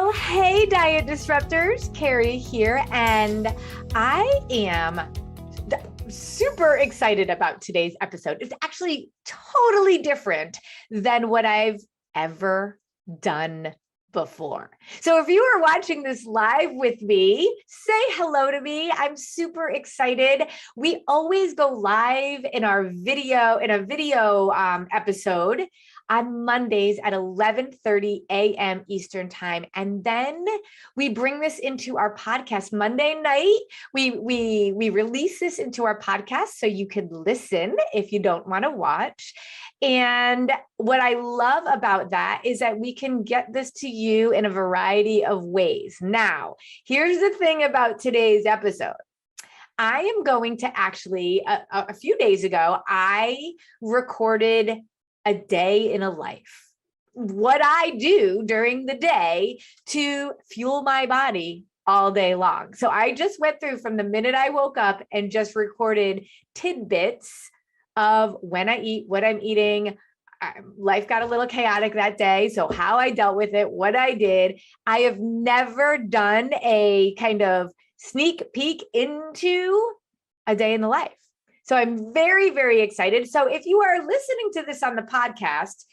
Well, hey, Diet Disruptors, Carrie here, and I am super excited about today's episode. It's actually totally different than what I've ever done before. So if you are watching this live with me, say hello to me. I'm super excited. We always go live in a video episode on Mondays at 11:30 a.m. Eastern time. And then we bring this into our podcast Monday night. We release this into our podcast so you can listen if you don't want to watch. And what I love about that is that we can get this to you in a variety of ways. Now, here's the thing about today's episode. I am going to actually, a few days ago, I recorded a day in a life, what I do during the day to fuel my body all day long. So I just went through from the minute I woke up and just recorded tidbits of when I eat, what I'm eating. Life got a little chaotic that day. So how I dealt with it, what I did. I have never done a kind of sneak peek into a day in the life. So I'm very, very excited. So if you are listening to this on the podcast,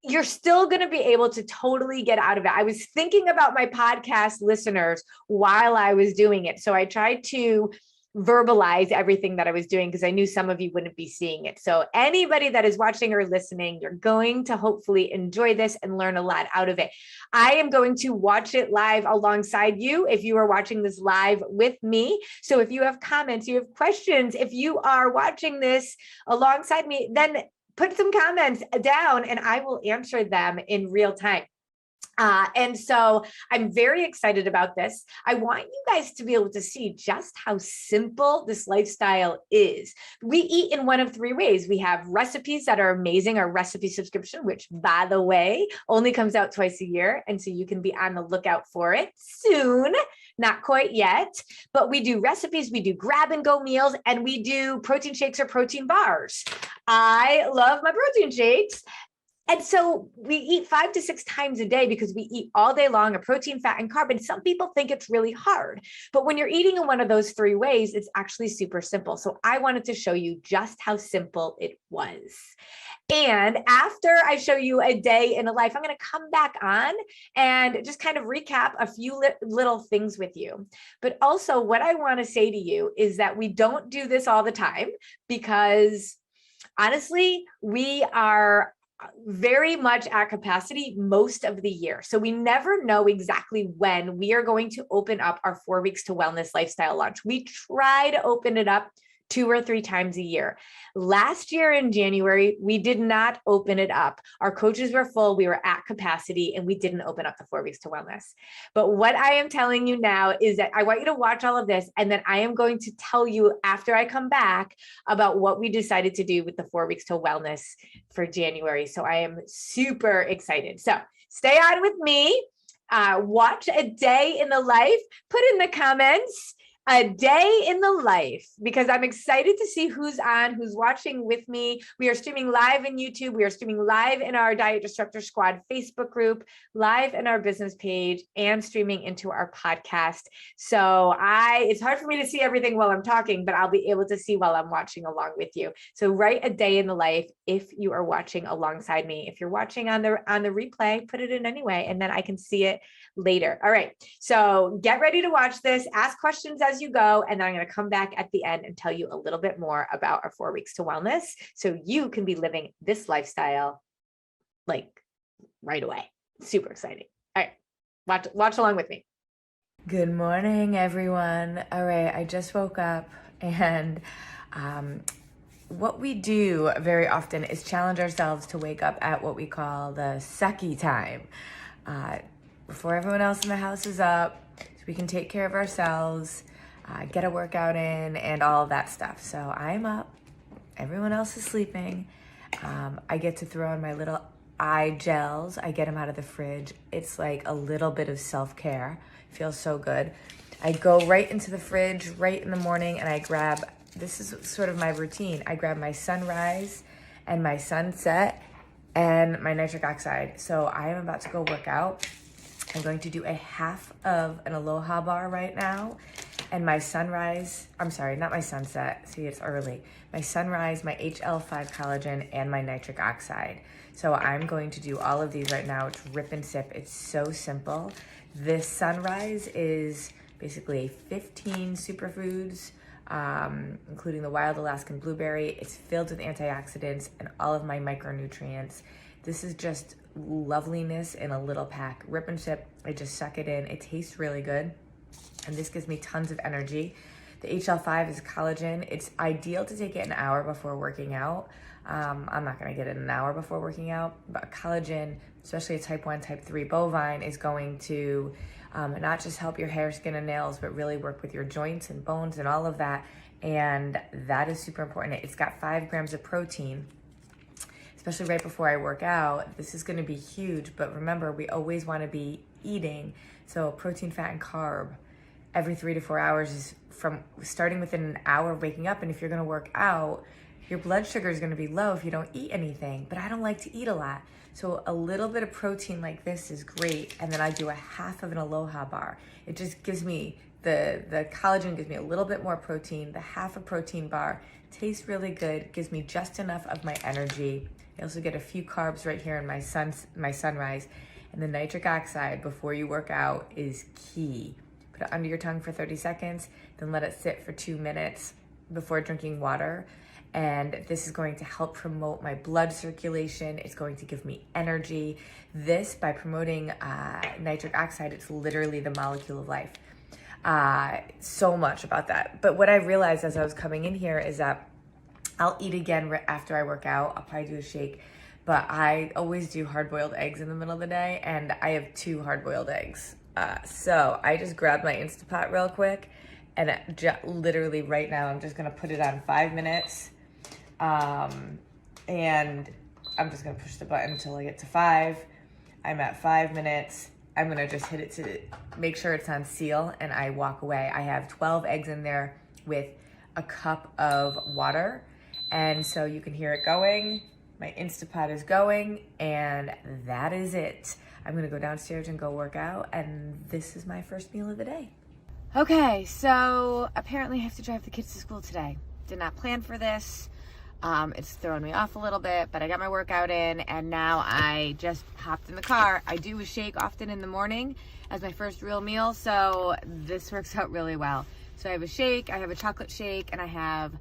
you're still going to be able to totally get out of it. I was thinking about my podcast listeners while I was doing it. So I tried to verbalize everything that I was doing because I knew some of you wouldn't be seeing it. So anybody that is watching or listening, you're going to hopefully enjoy this and learn a lot out of it. I am going to watch it live alongside you if you are watching this live with me. So if you have comments, you have questions, if you are watching this alongside me, then put some comments down and I will answer them in real time. And so I'm very excited about this. I want you guys to be able to see just how simple this lifestyle is. We eat in one of three ways. We have recipes that are amazing, our recipe subscription, which by the way, only comes out twice a year. And so you can be on the lookout for it soon. Not quite yet, but we do recipes, we do grab and go meals, and we do protein shakes or protein bars. I love my protein shakes. And so we eat 5 to 6 times a day because we eat all day long a protein, fat, and carb. And some people think it's really hard, but when you're eating in one of those three ways, it's actually super simple. So I wanted to show you just how simple it was. And after I show you a day in a life, I'm going to come back on and just kind of recap a few little things with you. But also what I want to say to you is that we don't do this all the time because honestly, we are very much at capacity most of the year. So we never know exactly when we are going to open up our 4 weeks to wellness lifestyle launch. We try to open it up 2 or 3 times a year. Last year in January, we did not open it up. Our coaches were full, we were at capacity, and we didn't open up the 4 weeks to wellness. But what I am telling you now is that I want you to watch all of this, and then I am going to tell you after I come back about what we decided to do with the 4 weeks to wellness for January. So I am super excited. So stay on with me. Watch a day in the life. Put in the comments a day in the life, because I'm excited to see who's on, who's watching with me. We are streaming live in YouTube. We are streaming live in our Diet Disruptor Squad Facebook group, live in our business page, and streaming into our podcast. So it's hard for me to see everything while I'm talking, but I'll be able to see while I'm watching along with you. So write a day in the life if you are watching alongside me. If you're watching on the replay, put it in anyway, and then I can see it later. All right. So get ready to watch this, ask questions as you go. And then I'm going to come back at the end and tell you a little bit more about our 4 weeks to wellness so you can be living this lifestyle like right away. Super exciting. All right. Watch along with me. Good morning, everyone. All right. I just woke up and what we do very often is challenge ourselves to wake up at what we call the sucky time. Before everyone else in the house is up, so we can take care of ourselves, get a workout in, and all of that stuff. So I'm up, everyone else is sleeping. I get to throw in my little eye gels. I get them out of the fridge. It's like a little bit of self-care. Feels so good. I go right into the fridge right in the morning and I grab, this is sort of my routine. I grab my sunrise and my sunset and my nitric oxide. So I am about to go work out. I'm going to do a half of an Aloha bar right now. And my sunrise, I'm sorry, not my sunset. See, it's early. My sunrise, my HL5 collagen, and my nitric oxide. So I'm going to do all of these right now. It's rip and sip. It's so simple. This sunrise is basically 15 superfoods, including the wild Alaskan blueberry. It's filled with antioxidants and all of my micronutrients. This is just loveliness in a little pack. Rip and sip. I just suck it in. It tastes really good. And this gives me tons of energy. The HL5 is collagen. It's ideal to take it an hour before working out. I'm not gonna get it an hour before working out, but collagen, especially a type 1, type 3 bovine, is going to not just help your hair, skin, and nails, but really work with your joints and bones and all of that. And that is super important. It's got 5 grams of protein, especially right before I work out. This is gonna be huge, but remember, we always wanna be eating. So protein, fat, and carb every 3 to 4 hours is from starting within an hour of waking up. And if you're gonna work out, your blood sugar is gonna be low if you don't eat anything, but I don't like to eat a lot. So a little bit of protein like this is great. And then I do a half of an Aloha bar. It just gives me, the collagen gives me a little bit more protein. The half a protein bar tastes really good, gives me just enough of my energy. I also get a few carbs right here in my sunrise. And the nitric oxide before you work out is key. Put it under your tongue for 30 seconds, then let it sit for 2 minutes before drinking water. And this is going to help promote my blood circulation. It's going to give me energy. This, by promoting nitric oxide, it's literally the molecule of life. So much about that. But what I realized as I was coming in here is that I'll eat again right after I work out. I'll probably do a shake. But I always do hard-boiled eggs in the middle of the day, and I have 2 hard-boiled eggs. So I just grabbed my Instapot real quick, and literally right now I'm just gonna put it on 5 minutes, and I'm just gonna push the button until I get to 5. I'm at 5 minutes. I'm gonna just hit it to make sure it's on seal, and I walk away. I have 12 eggs in there with a cup of water, and so you can hear it going. My Instapot is going, and that is it. I'm gonna go downstairs and go work out, and this is my first meal of the day. Okay, so apparently I have to drive the kids to school today. Did not plan for this. It's throwing me off a little bit, but I got my workout in, and now I just hopped in the car. I do a shake often in the morning as my first real meal, so this works out really well. So I have a shake, I have a chocolate shake, and I have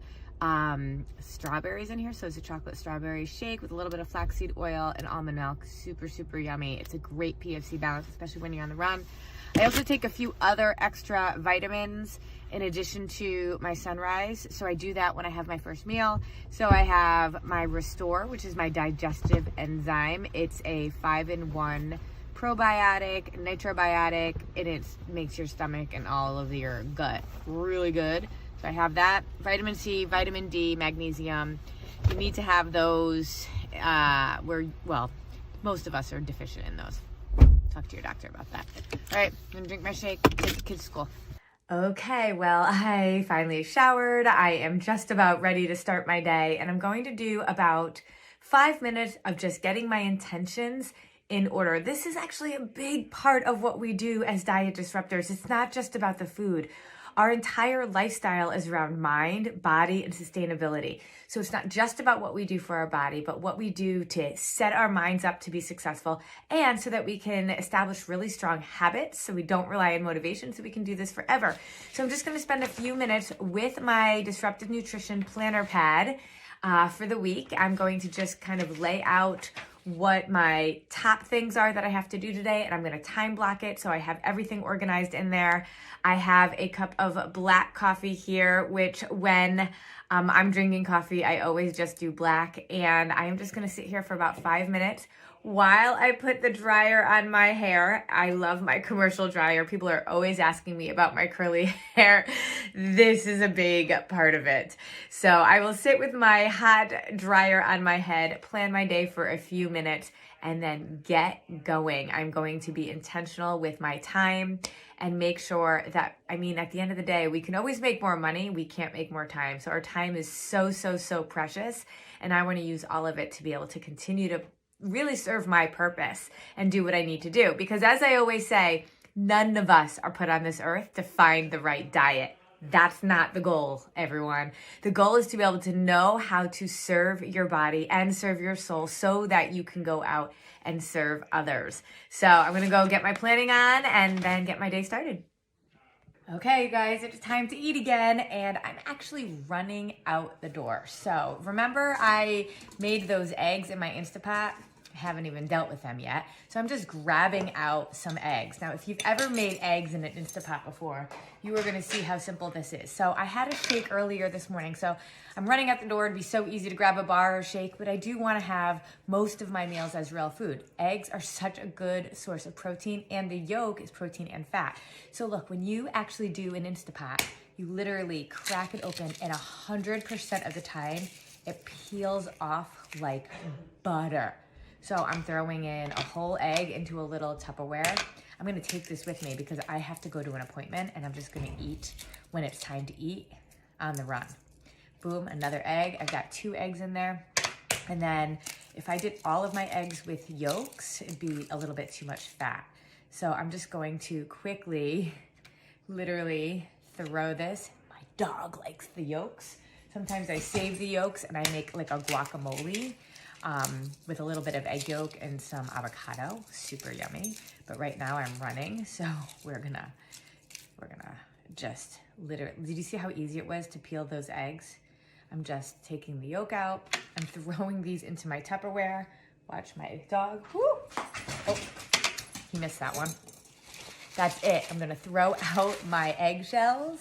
strawberries in here. So it's a chocolate strawberry shake with a little bit of flaxseed oil and almond milk. Super, super yummy. It's a great PFC balance, especially when you're on the run. I also take a few other extra vitamins in addition to my sunrise. So I do that when I have my first meal. So I have my Restore, which is my digestive enzyme. It's a 5-in-1 probiotic, nitrobiotic, and it makes your stomach and all of your gut really good. So I have that, vitamin C, vitamin D, magnesium. You need to have those well, most of us are deficient in those. Talk to your doctor about that. All right, I'm gonna drink my shake, take the kids to school. Okay, well, I finally showered. I am just about ready to start my day, and I'm going to do about 5 minutes of just getting my intentions in order. This is actually a big part of what we do as diet disruptors. It's not just about the food. Our entire lifestyle is around mind, body, and sustainability. So it's not just about what we do for our body, but what we do to set our minds up to be successful, and so that we can establish really strong habits so we don't rely on motivation, so we can do this forever. So I'm just gonna spend a few minutes with my Disruptive Nutrition Planner pad for the week. I'm going to just kind of lay out what my top things are that I have to do today, and I'm going to time block it so I have everything organized in there. I have a cup of black coffee here, which when I'm drinking coffee, I always just do black, and I am just going to sit here for about 5 minutes while I put the dryer on my hair. I love my commercial dryer. People are always asking me about my curly hair. This is a big part of it. So I will sit with my hot dryer on my head, plan my day for a few minutes, and then get going. I'm going to be intentional with my time and make sure that, at the end of the day, we can always make more money. We can't make more time. So our time is so, so, so precious. And I want to use all of it to be able to continue to really serve my purpose and do what I need to do. Because as I always say, none of us are put on this earth to find the right diet. That's not the goal, everyone. The goal is to be able to know how to serve your body and serve your soul so that you can go out and serve others. So I'm gonna go get my planning on and then get my day started. Okay, you guys, it's time to eat again, and I'm actually running out the door. So remember I made those eggs in my Instapot? I haven't even dealt with them yet. So I'm just grabbing out some eggs. Now, if you've ever made eggs in an Instapot before, you are gonna see how simple this is. So I had a shake earlier this morning. So I'm running out the door. It'd be so easy to grab a bar or shake, but I do wanna have most of my meals as real food. Eggs are such a good source of protein, and the yolk is protein and fat. So look, when you actually do an Instapot, you literally crack it open, and 100% of the time, it peels off like butter. So I'm throwing in a whole egg into a little Tupperware. I'm gonna take this with me because I have to go to an appointment, and I'm just gonna eat when it's time to eat on the run. Boom, another egg. I've got 2 eggs in there. And then if I did all of my eggs with yolks, it'd be a little bit too much fat. So I'm just going to quickly, literally throw this. My dog likes the yolks. Sometimes I save the yolks and I make like a guacamole with a little bit of egg yolk and some avocado. Super yummy. But right now I'm running, so we're gonna just literally, did you see how easy it was to peel those eggs? I'm just taking the yolk out. I'm throwing these into my Tupperware. Watch my dog. Woo! Oh, he missed that one. That's it. I'm gonna throw out my eggshells,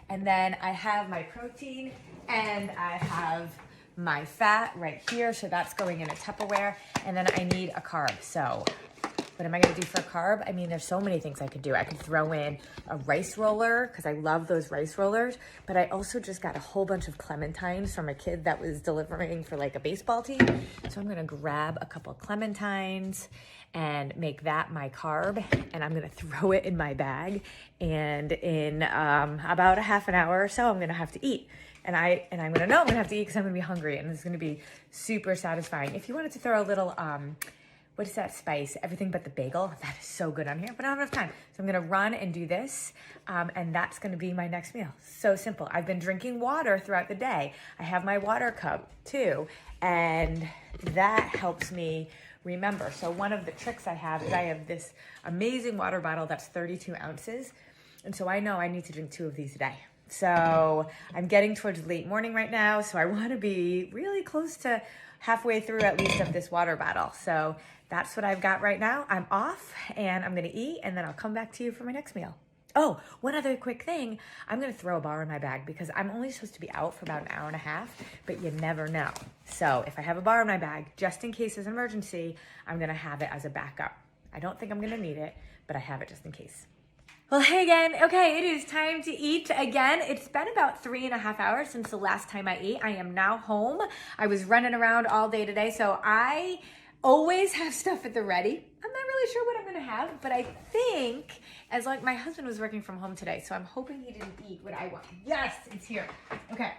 and then I have my protein and I have my fat right here. So that's going in a Tupperware, and then I need a carb. So what am I gonna do for a carb? I mean, there's so many things I could do. I could throw in a rice roller because I love those rice rollers, but I also just got a whole bunch of clementines from a kid that was delivering for like a baseball team. So I'm gonna grab a couple of clementines and make that my carb, and I'm gonna throw it in my bag, and in about a half an hour or so, I'm gonna have to eat. And I'm gonna know I'm gonna have to eat because I'm gonna be hungry, and it's gonna be super satisfying. If you wanted to throw a little, what is that spice? Everything but the bagel. That is so good on here, but I don't have time. So I'm gonna run and do this, and that's gonna be my next meal. So simple. I've been drinking water throughout the day. I have my water cup too, and that helps me remember. So one of the tricks I have is I have this amazing water bottle that's 32 ounces, and so I know I need to drink 2 of these a day. So I'm getting towards late morning right now, so I wanna be really close to halfway through at least of this water bottle. So that's what I've got right now. I'm off, and I'm gonna eat, and then I'll come back to you for my next meal. Oh, one other quick thing. I'm gonna throw a bar in my bag because I'm only supposed to be out for about an hour and a half, but you never know. So if I have a bar in my bag, just in case there's an emergency, I'm gonna have it as a backup. I don't think I'm gonna need it, but I have it just in case. Well, hey again. Okay, it is time to eat again. It's been about 3.5 hours since the last time I ate. I am now home. I was running around all day today, so I always have stuff at the ready. I'm not really sure what I'm gonna have, but I think, as like my husband was working from home today, so I'm hoping he didn't eat what I want. Yes, it's here. Okay.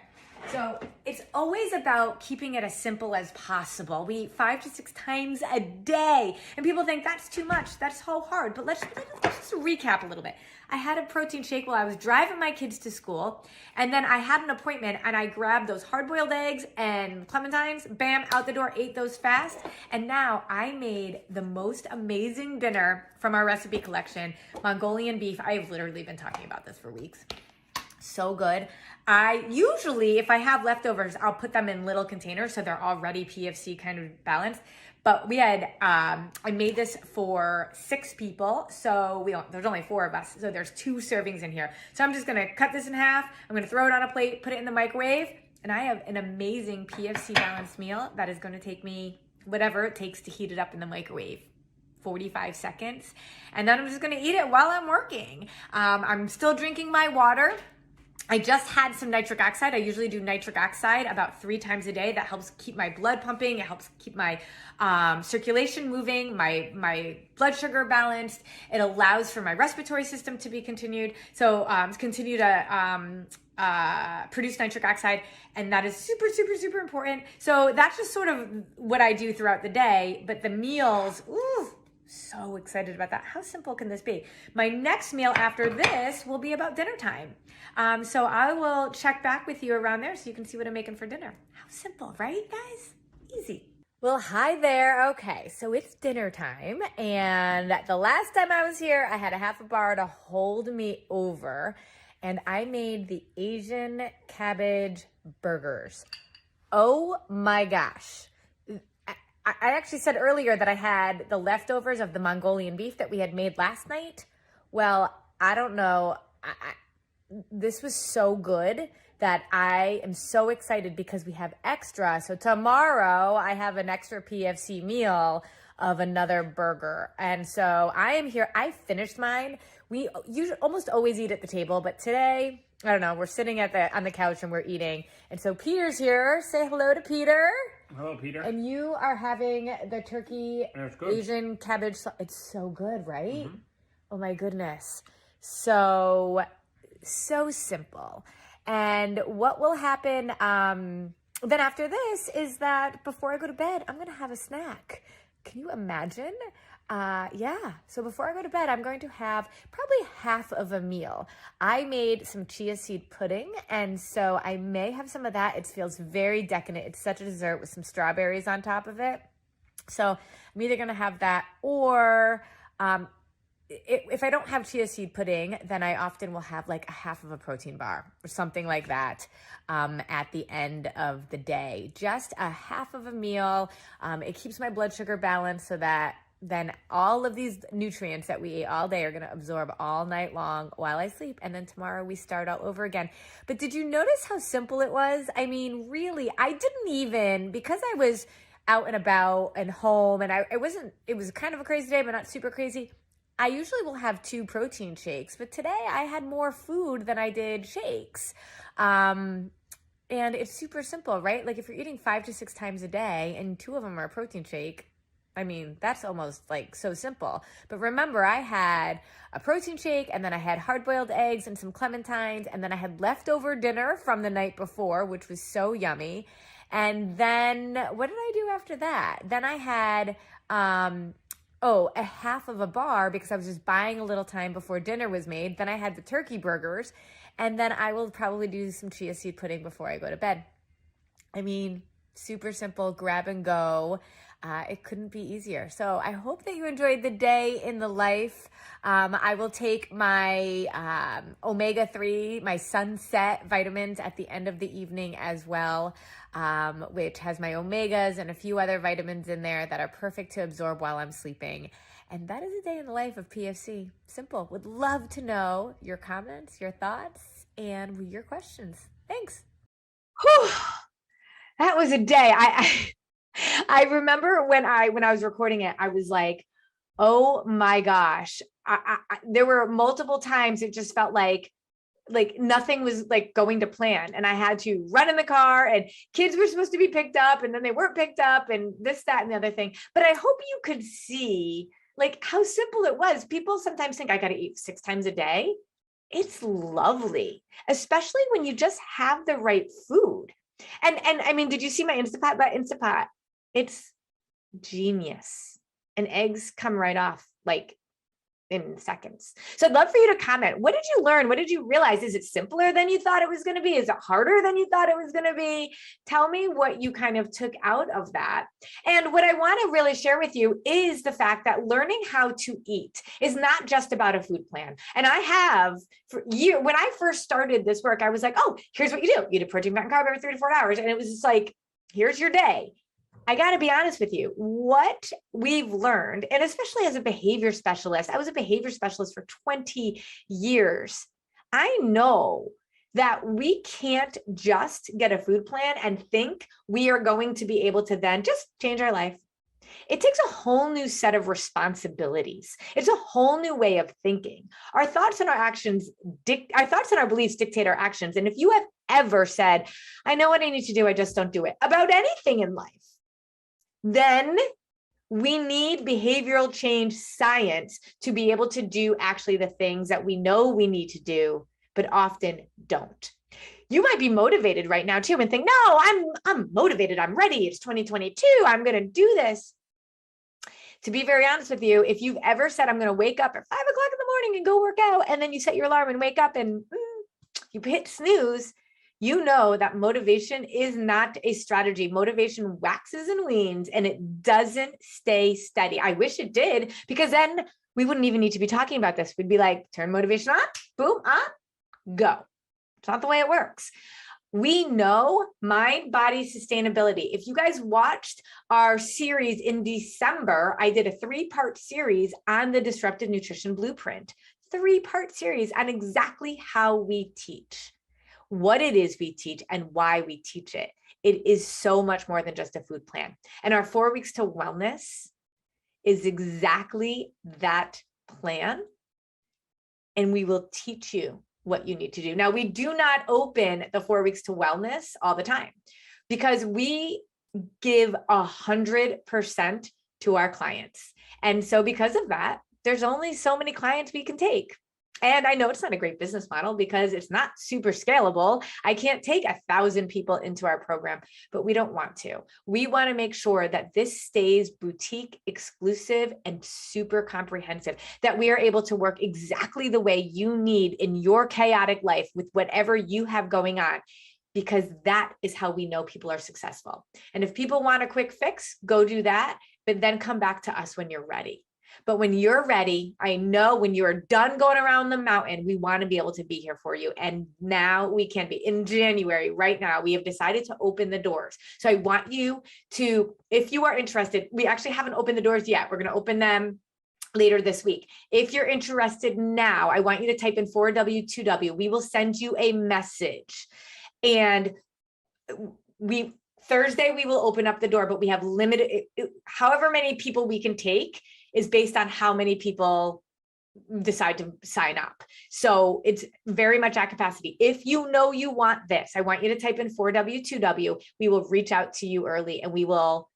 So it's always about keeping it as simple as possible. We eat 5 to 6 times a day, and people think that's too much. That's so hard. But let's just recap a little bit. I had a protein shake while I was driving my kids to school, and then I had an appointment, and I grabbed those hard-boiled eggs and clementines, bam, out the door, ate those fast, and now I made the most amazing dinner from our recipe collection, Mongolian beef. I've literally been talking about this for weeks. So good. I usually, if I have leftovers, I'll put them in little containers so they're already PFC kind of balanced. But we had, I made this for 6 people, so there's only 4 of us, so there's 2 servings in here. So I'm just gonna cut this in half, I'm gonna throw it on a plate, put it in the microwave, and I have an amazing PFC balanced meal that is gonna take me whatever it takes to heat it up in the microwave. 45 seconds. And then I'm just gonna eat it while I'm working. I'm still drinking my water. I just had some nitric oxide. I usually do nitric oxide about 3 times a day. That helps keep my blood pumping. It helps keep my circulation moving, my blood sugar balanced. It allows for my respiratory system to be continued. So continue to produce nitric oxide. And that is super, super, super important. So that's just sort of what I do throughout the day. But the meals, ooh, so excited about that. How simple can this be? My next meal after this will be about dinner time. So I will check back with you around there so you can see what I'm making for dinner. How simple, right, guys? Easy. Well, hi there. Okay, so it's dinner time. And the last time I was here, I had a half a bar to hold me over. And I made the Asian cabbage burgers. Oh my gosh. I actually said earlier that I had the leftovers of the Mongolian beef that we had made last night. Well, I don't know. This was so good that I am so excited because we have extra. So tomorrow I have an extra PFC meal of another burger. And so I am here. I finished mine. We usually almost always eat at the table, but today, I don't know, we're sitting on the couch and we're eating. And so Peter's here. Say hello to Peter. Hello, Peter. And you are having the turkey Asian cabbage. It's so good, right? Mm-hmm. Oh my goodness. So simple. And what will happen then after this is that before I go to bed, I'm going to have a snack. Can you imagine? Yeah. So before I go to bed, I'm going to have probably half of a meal. I made some chia seed pudding, and so I may have some of that. It feels very decadent. It's such a dessert with some strawberries on top of it. So I'm either going to have that or if I don't have chia seed pudding, then I often will have like a half of a protein bar or something like that at the end of the day. Just a half of a meal. It keeps my blood sugar balanced so that then all of these nutrients that we ate all day are going to absorb all night long while I sleep. And then tomorrow we start all over again. But did you notice how simple it was? I mean, really, I didn't even, because I was out and about and home and it was kind of a crazy day, but not super crazy. I usually will have 2 protein shakes, but today I had more food than I did shakes. And it's super simple, right? Like if you're eating 5 to 6 times a day and 2 of them are a protein shake, I mean, that's almost like so simple. But remember, I had a protein shake and then I had hard-boiled eggs and some clementines. And then I had leftover dinner from the night before, which was so yummy. And then what did I do after that? Then I had a half of a bar because I was just buying a little time before dinner was made. Then I had the turkey burgers. And then I will probably do some chia seed pudding before I go to bed. I mean, super simple, grab and go. It couldn't be easier. So I hope that you enjoyed the day in the life. I will take my omega-3, my sunset vitamins at the end of the evening as well, which has my omegas and a few other vitamins in there that are perfect to absorb while I'm sleeping. And that is a day in the life of PFC. Simple. Would love to know your comments, your thoughts, and your questions. Thanks. Whew. That was a day. I remember when I was recording it, I was like, oh my gosh. There were multiple times it just felt like nothing was like going to plan. And I had to run in the car and kids were supposed to be picked up and then they weren't picked up and this, that, and the other thing. But I hope you could see like how simple it was. People sometimes think I got to eat 6 times a day. It's lovely, especially when you just have the right food. And I mean, did you see my Instapot? It's genius. And eggs come right off like in seconds. So I'd love for you to comment. What did you learn? What did you realize? Is it simpler than you thought it was going to be? Is it harder than you thought it was going to be? Tell me what you kind of took out of that. And what I want to really share with you is the fact that learning how to eat is not just about a food plan. And I have for years, when I first started this work, I was like, oh, here's what you do. You eat a protein, fat, and carb every 3 to 4 hours. And it was just like, here's your day. I got to be honest with you, what we've learned, and especially as a behavior specialist, I was a behavior specialist for 20 years. I know that we can't just get a food plan and think we are going to be able to then just change our life. It takes a whole new set of responsibilities. It's a whole new way of thinking. Our thoughts and our actions, our thoughts and our beliefs dictate our actions. And if you have ever said, I know what I need to do, I just don't do it, about anything in life, then we need behavioral change science to be able to do actually the things that we know we need to do, but often don't. You might be motivated right now too and think, no, I'm motivated. I'm ready. It's 2022. I'm going to do this. To be very honest with you, if you've ever said, I'm going to wake up at 5 o'clock in the morning and go work out, and then you set your alarm and wake up and you hit snooze, you know that motivation is not a strategy. Motivation waxes and wanes, and it doesn't stay steady. I wish it did, because then we wouldn't even need to be talking about this. We'd be like, turn motivation on, boom, on, go. It's not the way it works. We know mind, body, sustainability. If you guys watched our series in December, I did a 3-part series on the Disruptive Nutrition Blueprint, 3-part series on exactly how we teach, what it is we teach, and why we teach it. It is so much more than just a food plan. And our 4 weeks to wellness is exactly that plan. And we will teach you what you need to do. Now, we do not open the 4 weeks to wellness all the time, because we give 100% to our clients. And so because of that, there's only so many clients we can take. And I know it's not a great business model because it's not super scalable. I can't take 1,000 people into our program, but we don't want to. We want to make sure that this stays boutique, exclusive, and super comprehensive, that we are able to work exactly the way you need in your chaotic life with whatever you have going on, because that is how we know people are successful. And if people want a quick fix, go do that, but then come back to us when you're ready. But when you're ready, I know when you're done going around the mountain, we want to be able to be here for you. And now we can be. In January, right now, we have decided to open the doors. So I want you to, if you are interested, we actually haven't opened the doors yet. We're going to open them later this week. If you're interested now, I want you to type in 4W2W. We will send you a message. And Thursday, we will open up the door, but we have limited, however many people we can take is based on how many people decide to sign up. So it's very much at capacity. If you know you want this, I want you to type in 4W2W. We will reach out to you early, and we will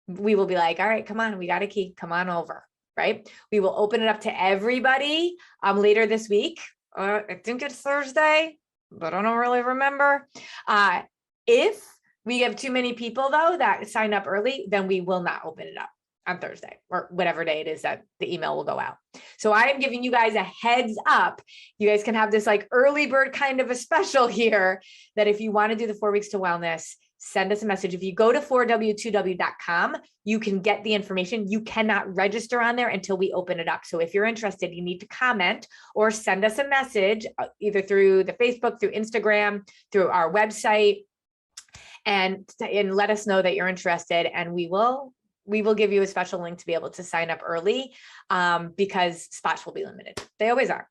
be like, all right, come on, we got a key, come on over, right? We will open it up to everybody later this week. I think it's Thursday, but I don't really remember. If we have too many people though that sign up early, then we will not open it up on Thursday or whatever day it is that the email will go out. So I am giving you guys a heads up. You guys can have this like early bird kind of a special here, that if you want to do the 4 weeks to wellness, send us a message. If you go to 4w2w.com, you can get the information. You cannot register on there until we open it up. So if you're interested, you need to comment or send us a message either through the Facebook, through Instagram, through our website, and let us know that you're interested, and we will give you a special link to be able to sign up early, because spots will be limited. They always are.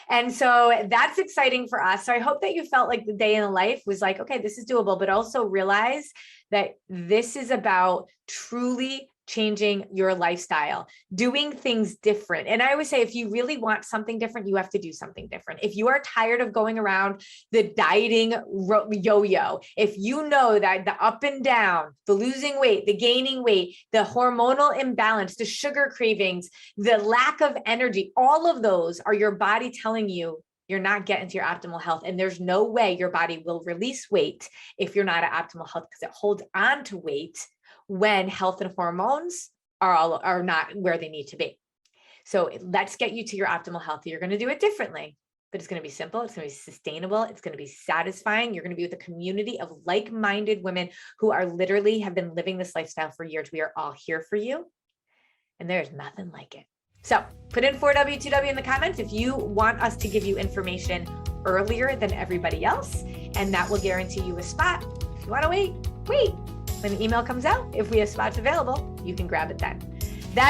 And so that's exciting for us. So I hope that you felt like the day in the life was like, okay, this is doable, but also realize that this is about truly changing your lifestyle, doing things different. And I always say, if you really want something different, you have to do something different. If you are tired of going around the dieting yo-yo, if you know that the up and down, the losing weight, the gaining weight, the hormonal imbalance, the sugar cravings, the lack of energy, all of those are your body telling you you're not getting to your optimal health. And there's no way your body will release weight if you're not at optimal health, because it holds on to weight when health and hormones are not where they need to be. So let's get you to your optimal health. You're going to do it differently, but it's going to be simple. It's going to be sustainable. It's going to be satisfying. You're going to be with a community of like-minded women who are literally have been living this lifestyle for years. We are all here for you, and there's nothing like it. So put in 4W2W in the comments if you want us to give you information earlier than everybody else, and that will guarantee you a spot. If you want to wait. When the email comes out, if we have spots available, you can grab it then.